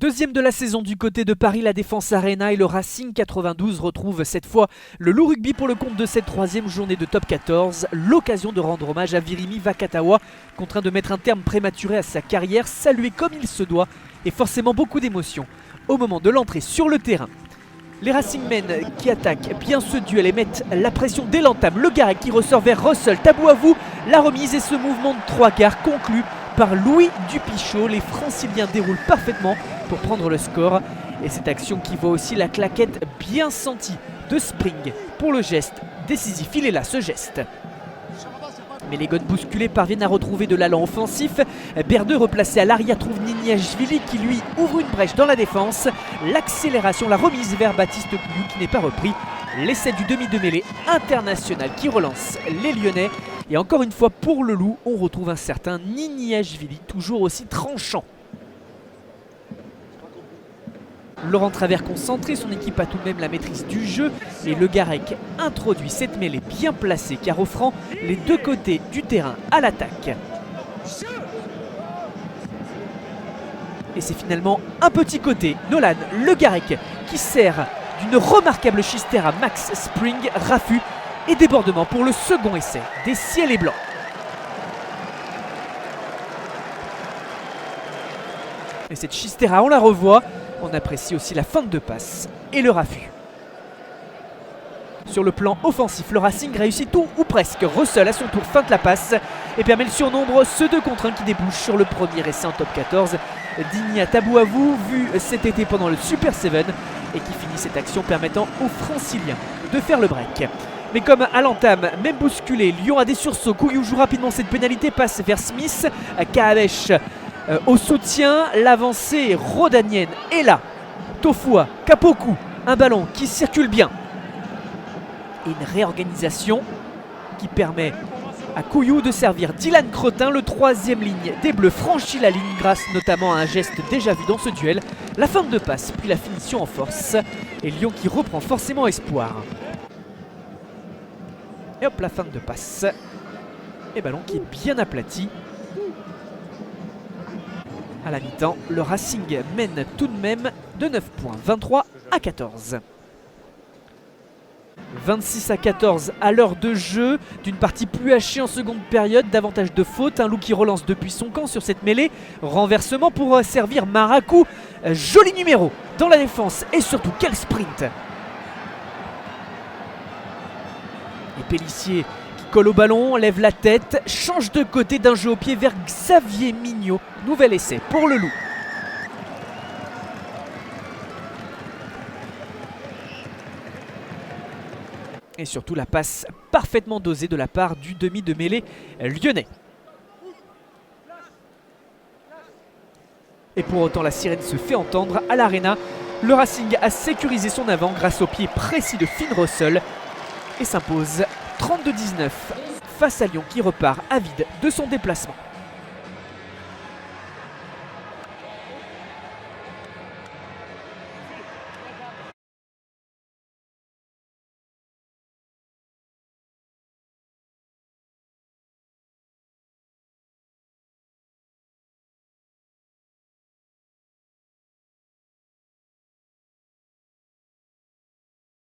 Deuxième de la saison du côté de Paris La Défense Arena et le Racing 92 retrouve cette fois le Loup Rugby pour le compte de cette troisième journée de top 14. L'occasion de rendre hommage à Virimi Vakatawa, contraint de mettre un terme prématuré à sa carrière, salué comme il se doit et forcément beaucoup d'émotions au moment de l'entrée sur le terrain. Les Racingmen qui attaquent bien ce duel et mettent la pression dès l'entame. Le Garec qui ressort vers Russell, Tabouavou, la remise et ce mouvement de trois quarts conclu par Louis Dupichot. Les Franciliens déroulent parfaitement pour prendre le score. Et cette action qui voit aussi la claquette bien sentie de Spring pour le geste décisif. Il est là ce geste. Mais les Gones bousculés parviennent à retrouver de l'allant offensif. Berdeux replacé à l'arrière trouve Niniashvili qui lui ouvre une brèche dans la défense. L'accélération, la remise vers Baptiste Couillou qui n'est pas repris. L'essai du demi de mêlée international qui relance les Lyonnais. Et encore une fois pour le Loup, on retrouve un certain Niniashvili, toujours aussi tranchant. Laurent Travers concentré, son équipe a tout de même la maîtrise du jeu et le Garec introduit cette mêlée bien placée car offrant les deux côtés du terrain à l'attaque. Et c'est finalement un petit côté, Nolan Le Garec qui sert d'une remarquable chistère à Max Spring, raffut et débordement pour le second essai des Ciels et Blancs. Et cette chistera, on la revoit. On apprécie aussi la feinte de passe et le raffut. Sur le plan offensif, le Racing réussit tout ou presque. Russell à son tour feinte la passe et permet le surnombre, ce 2 contre 1 qui débouche sur le premier essai en top 14. Digna Tabouavou, vu cet été pendant le Super 7 et qui finit cette action permettant aux Franciliens de faire le break. Mais comme à l'entame, même bousculé, Lyon a des sursauts. Couillou joue rapidement cette pénalité, passe vers Smith, Kahavesh au soutien, l'avancée rodanienne est là. Tofua, Kapoku, un ballon qui circule bien. Et une réorganisation qui permet à Couillou de servir Dylan Cretin. Le troisième ligne des Bleus franchit la ligne grâce notamment à un geste déjà vu dans ce duel. La feinte de passe puis la finition en force. Et Lyon qui reprend forcément espoir. Et hop, la feinte de passe. Et ballon qui est bien aplati. À la mi-temps, le Racing mène tout de même de 9 points, 23 à 14. 26 à 14 à l'heure de jeu, d'une partie plus hachée en seconde période, davantage de fautes. Un Loup qui relance depuis son camp sur cette mêlée. Renversement pour servir Marakou. Joli numéro dans la défense et surtout quel sprint. Et Pélissier qui colle au ballon, lève la tête, change de côté d'un jeu au pied vers Xavier Mignot. Nouvel essai pour le Loup. Et surtout la passe parfaitement dosée de la part du demi de mêlée lyonnais. Et pour autant la sirène se fait entendre à l'Arena. Le Racing a sécurisé son avant grâce au pied précis de Finn Russell et s'impose 32-19 face à Lyon qui repart avide de son déplacement.